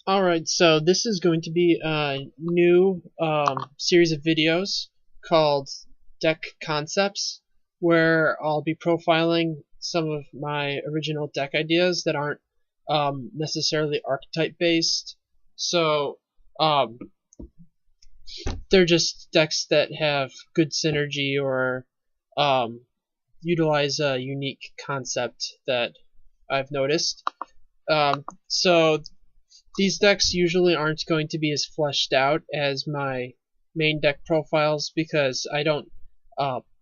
Alright, so this is going to be a new series of videos called Deck Concepts, where I'll be profiling some of my original deck ideas that aren't necessarily archetype based. So um, they're just decks that have good synergy or um, utilize a unique concept that I've noticed. So these decks usually aren't going to be as fleshed out as my main deck profiles because I don't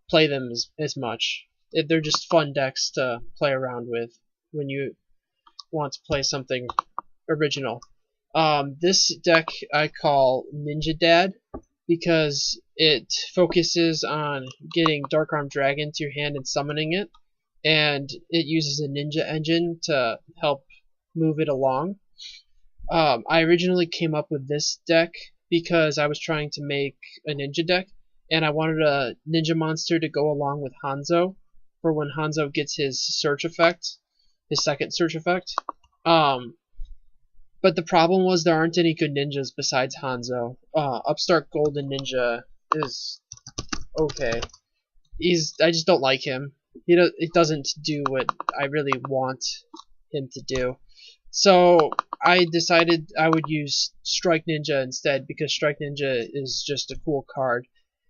play them as much. They're just fun decks to play around with when you want to play something original. This deck I call Ninja Dad because it focuses on getting Dark Arm Dragon to your hand and summoning it, and it uses a ninja engine to help move it along. I originally came up with this deck because I was trying to make a ninja deck, and I wanted a ninja monster to go along with Hanzo for when Hanzo gets his search effect, his second search effect. Um, but the problem was there aren't any good ninjas besides Hanzo. Upstart Golden Ninja is okay. I just don't like him. It doesn't do what I really want him to do. So I decided I would use Strike Ninja instead because Strike Ninja is just a cool card.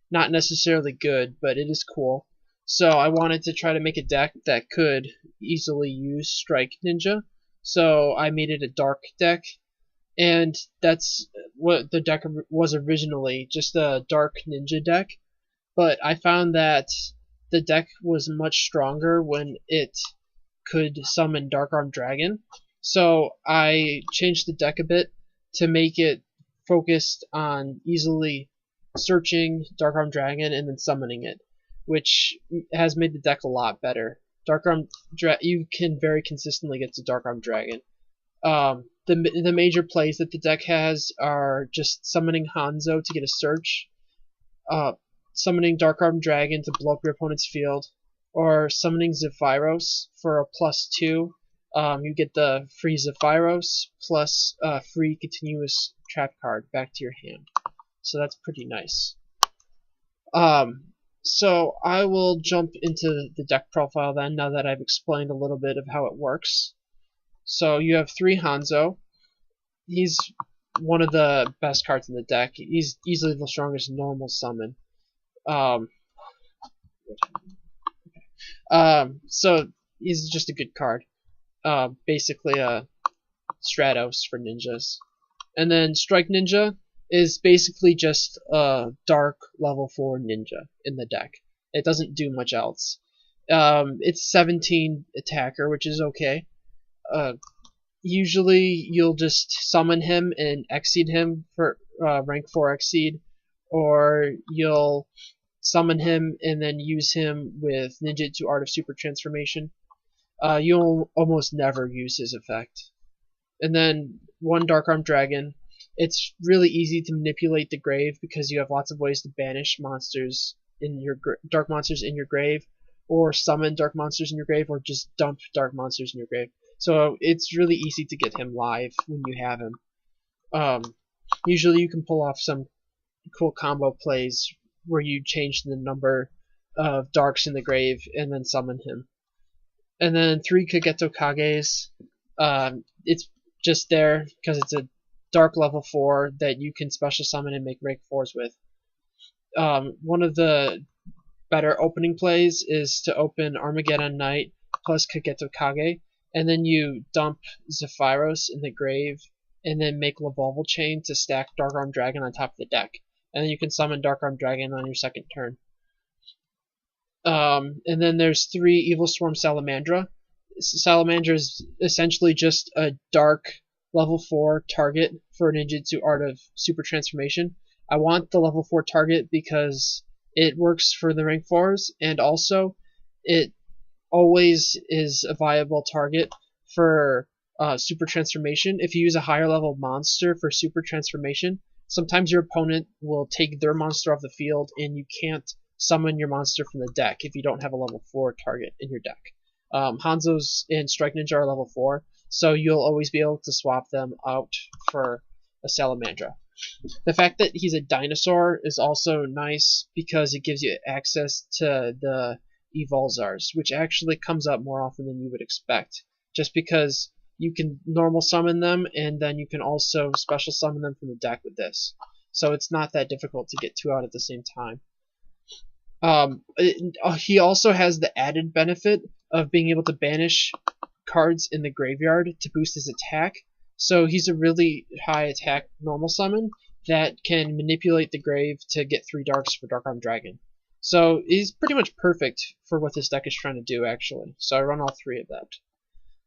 Not necessarily good, but it is cool. So I wanted to try to make a deck that could easily use Strike Ninja. So I made it a dark deck, and that's what the deck was originally, just a dark ninja deck. But I found that the deck was much stronger when it could summon Dark Arm Dragon. So I changed the deck a bit to make it focused on easily searching Dark Arm Dragon and then summoning it, which has made the deck a lot better. You can very consistently get to Dark Arm Dragon. The major plays that the deck has are just summoning Hanzo to get a search, uh, summoning Dark Arm Dragon to blow up your opponent's field, or summoning Zephyros for a +2. You get the free Zephyros plus free continuous trap card back to your hand. So that's pretty nice. So I will jump into the deck profile then, now that I've explained a little bit of how it works. So you have 3 Hanzo. He's one of the best cards in the deck. He's easily the strongest normal summon. Um, so he's just a good card. Basically a Stratos for ninjas. And then Strike Ninja is basically just a dark level 4 ninja in the deck. It doesn't do much else. It's 17 attacker, which is okay. Usually you'll just summon him and exceed him for rank 4 exceed, or you'll summon him and then use him with Ninjutsu Art of Super Transformation. You'll almost never use his effect. And then 1 Dark Arm Dragon. It's really easy to manipulate the grave because you have lots of ways to banish monsters in your dark monsters in your grave, or summon dark monsters in your grave, or just dump dark monsters in your grave. So it's really easy to get him live when you have him. Usually you can pull off some cool combo plays where you change the number of darks in the grave and then summon him. And then 3 Kageto Kages. It's just there because it's a dark level 4 that you can special summon and make rank 4s with. One of the better opening plays is to open Armageddon Knight plus Kageto Kage, and then you dump Zephyros in the grave, and then make Lavolval Chain to stack Dark Arm Dragon on top of the deck. And then you can summon Dark Arm Dragon on your second turn. And then there's 3 Evil Swarm Salamandra. Salamandra is essentially just a dark level 4 target for Ninjutsu Art of Super Transformation. I want the level 4 target because it works for the rank 4s, and also it always is a viable target for Super Transformation. If you use a higher level monster for Super Transformation, sometimes your opponent will take their monster off the field and you can't summon your monster from the deck if you don't have a level 4 target in your deck. Hanzo's and Strike Ninja are level 4, so you'll always be able to swap them out for a Salamandra. The fact that he's a dinosaur is also nice because it gives you access to the Evolzars, which actually comes up more often than you would expect, just because you can normal summon them, and then you can also special summon them from the deck with this. So it's not that difficult to get two out at the same time. He also has the added benefit of being able to banish cards in the graveyard to boost his attack. So he's a really high attack normal summon that can manipulate the grave to get 3 darks for Dark-Armed Dragon. So he's pretty much perfect for what this deck is trying to do, actually. So I run all 3 of that.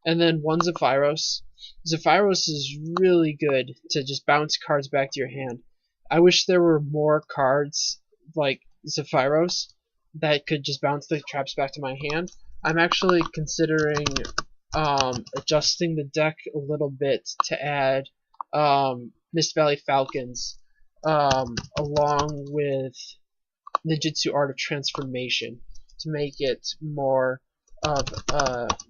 And then 1 Zephyros. Zephyros is really good to just bounce cards back to your hand. I wish there were more cards like Zephyros that could just bounce the traps back to my hand. I'm actually considering adjusting the deck a little bit to add Mist Valley Falcons along with Ninjutsu Art of Transformation to make it more of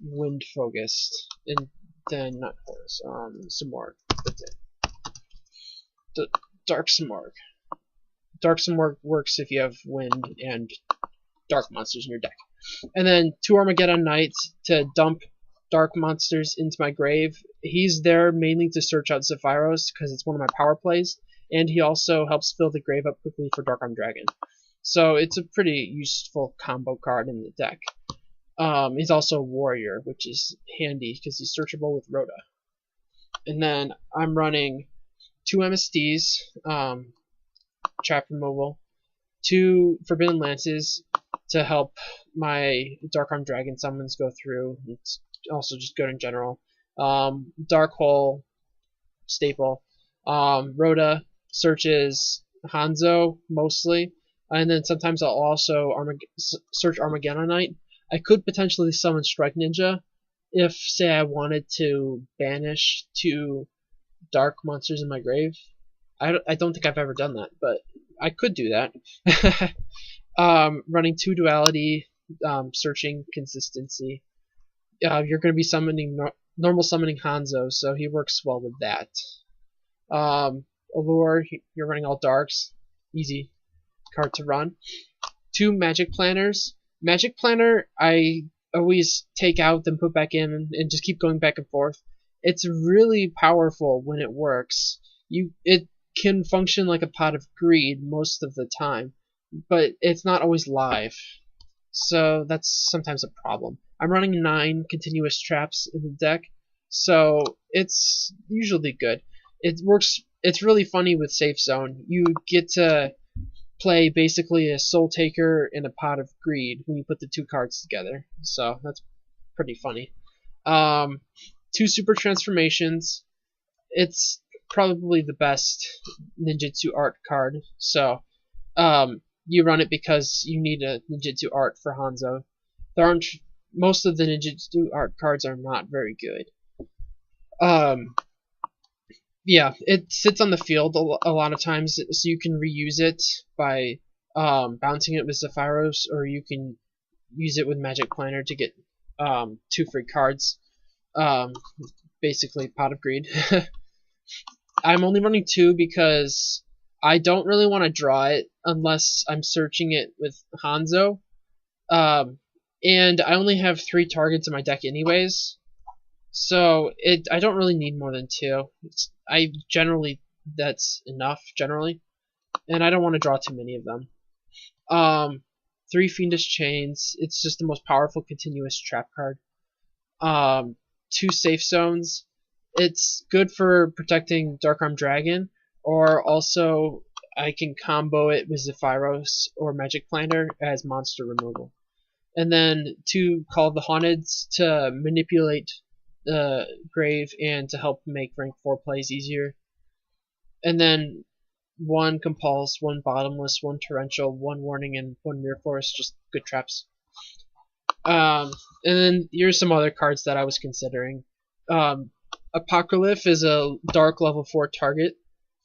wind focused, and then not horse, Samorg. Dark Samorg. Dark Samorg works if you have wind and dark monsters in your deck. And then 2 Armageddon Knights to dump dark monsters into my grave. He's there mainly to search out Zephyros because it's one of my power plays, and he also helps fill the grave up quickly for Dark-Armed Dragon. So it's a pretty useful combo card in the deck. He's also a warrior, which is handy because he's searchable with Rhoda. And then I'm running 2 MSDs, trap removal, 2 Forbidden Lances to help my Dark-Armed Dragon summons go through. It's also just good in general. Dark Hole, staple. Rhoda searches Hanzo mostly, and then sometimes I'll also search Armageddon Knight. I could potentially summon Strike Ninja if, say, I wanted to banish 2 dark monsters in my grave. I don't think I've ever done that, but I could do that. Running 2 Duality, searching consistency. You're going to be summoning normal summoning Hanzo, so he works well with that. Allure, you're running all darks, easy card to run. 2 Magic Planners. Magic Planner, I always take out then put back in and just keep going back and forth. It's really powerful when it works. It can function like a pot of greed most of the time, but it's not always live. So that's sometimes a problem. I'm running 9 continuous traps in the deck, so it's usually good. It works. It's really funny with Safe Zone. You get to play basically a Soul Taker and a Pot of Greed when you put the 2 cards together, so that's pretty funny. 2 Super Transformations. It's probably the best Ninjutsu Art card, so you run it because you need a Ninjutsu Art for Hanzo. Most of the Ninjutsu Art cards are not very good. Yeah, it sits on the field a lot of times, so you can reuse it by bouncing it with Zephyros, or you can use it with Magic Planner to get 2 free cards. Basically, Pot of Greed. I'm only running 2 because I don't really want to draw it unless I'm searching it with Hanzo. And I only have 3 targets in my deck anyways, so I don't really need more than 2. That's enough generally, and I don't want to draw too many of them. 3 Fiendish Chains. It's just the most powerful continuous trap card. 2 Safe Zones. It's good for protecting Dark-Armed Dragon, or also I can combo it with Zephyros or Magic Planner as monster removal. And then 2 Call of the Haunteds to manipulate the grave and to help make rank 4 plays easier. And then 1 Compulse, 1 Bottomless, 1 Torrential, 1 Warning, and 1 Mirror Force, just good traps. And then here's some other cards that I was considering. Apocalypse is a dark level 4 target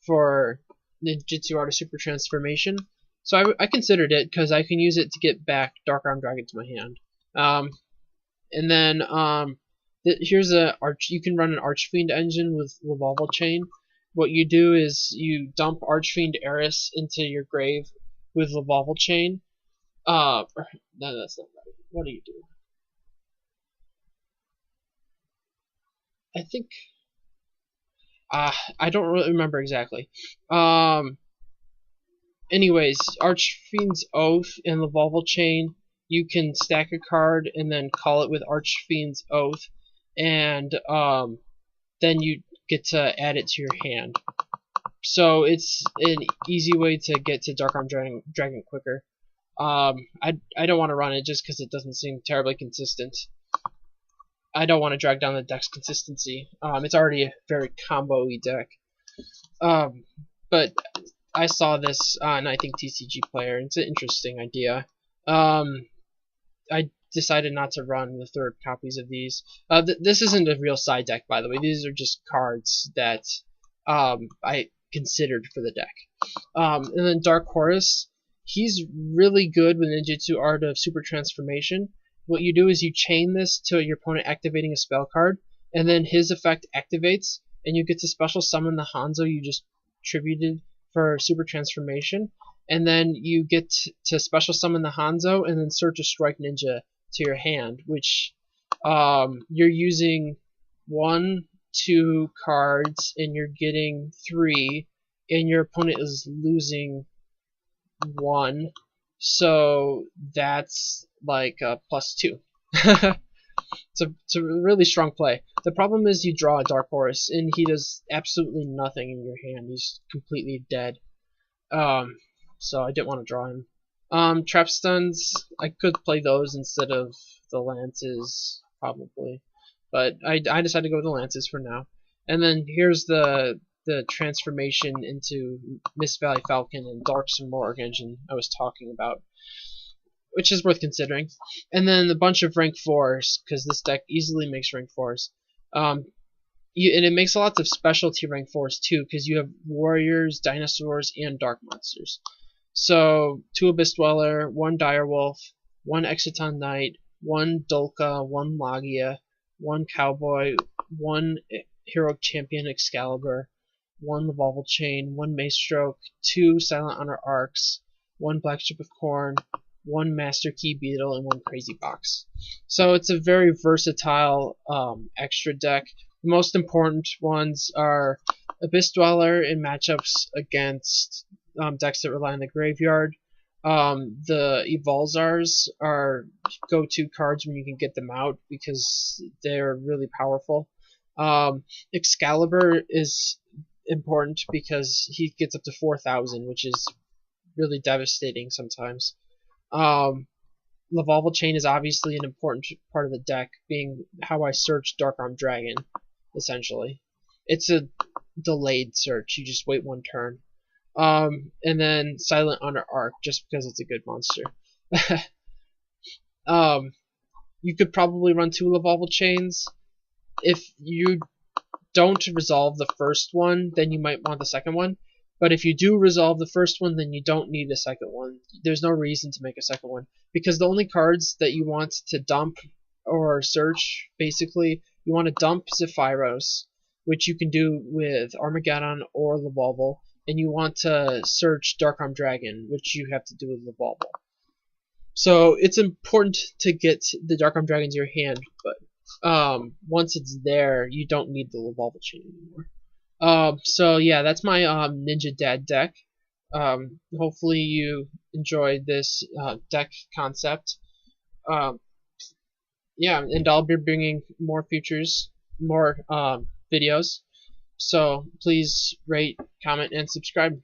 for Ninjutsu Art of Super Transformation. So I considered it because I can use it to get back Dark-Armed Dragon to my hand. And then here's you can run an Archfiend engine with Revolval Chain, what you do is you dump Archfiend Eris into your grave with Lavalval Chain. No, that's not right. What do you do? I think I don't really remember exactly. Anyways, Archfiend's Oath and Lavalval Chain, you can stack a card and then call it with Archfiend's Oath, and then you get to add it to your hand. So it's an easy way to get to Dark-Armed Dragon quicker. I don't want to run it just because it doesn't seem terribly consistent. I don't want to drag down the deck's consistency. It's already a very combo-y deck. But I saw this on, I think, TCG Player. It's an interesting idea. I decided not to run the third copies of these. This isn't a real side deck, by the way. These are just cards that I considered for the deck. And then Dark Horus, he's really good with Ninjutsu Art of Super Transformation. What you do is you chain this to your opponent activating a spell card, and then his effect activates, and you get to special summon the Hanzo you just tributed for Super Transformation, and then you get to special summon the Hanzo and then search a Strike Ninja to your hand, which you're using 1, 2 cards, and you're getting 3, and your opponent is losing 1, so that's like a +2. It's a really strong play. The problem is you draw a Dark Horus, and he does absolutely nothing in your hand. He's completely dead. So I didn't want to draw him. Trap Stuns, I could play those instead of the Lances, probably. But I decided to go with the Lances for now. And then here's the transformation into Mist Valley Falcon and Dark Simorgh engine I was talking about, which is worth considering. And then a bunch of rank 4s, because this deck easily makes rank 4s. And it makes lots of specialty rank 4s too, because you have warriors, dinosaurs, and dark monsters. So 2 Abyss Dweller, 1 Direwolf, 1 Exciton Knight, 1 Dulka, 1 Logia, 1 Cowboy, 1 Heroic Champion Excalibur, 1 Lavalval Chain, 1 Maestroke, 2 Silent Honor Arcs, 1 Black Strip of Corn, 1 Master Key Beetle, and 1 Crazy Box. So it's a very versatile extra deck. The most important ones are Abyss Dweller in matchups against decks that rely on the graveyard. The Evolzars are go-to cards when you can get them out because they're really powerful. Excalibur is important because he gets up to 4,000, which is really devastating sometimes. Lavalval Chain is obviously an important part of the deck, being how I search Dark-Armed Dragon, essentially. It's a delayed search, you just wait 1 turn. And then Silent Honor Arc, just because it's a good monster. You could probably run 2 Lavalval Chains. If you don't resolve the first one, then you might want the second one. But if you do resolve the first one, then you don't need a second one. There's no reason to make a second one, because the only cards that you want to dump or search, basically, you want to dump Zephyros, which you can do with Armageddon or Lavalval, and you want to search Dark-Armed Dragon, which you have to do with Lavalval. So it's important to get the Dark-Armed Dragon to your hand, but once it's there, you don't need the Lavalval Chain anymore. So yeah, that's my Ninja Dad deck. Hopefully you enjoyed this deck concept. Yeah, and I'll be bringing more videos. So please rate, comment, and subscribe.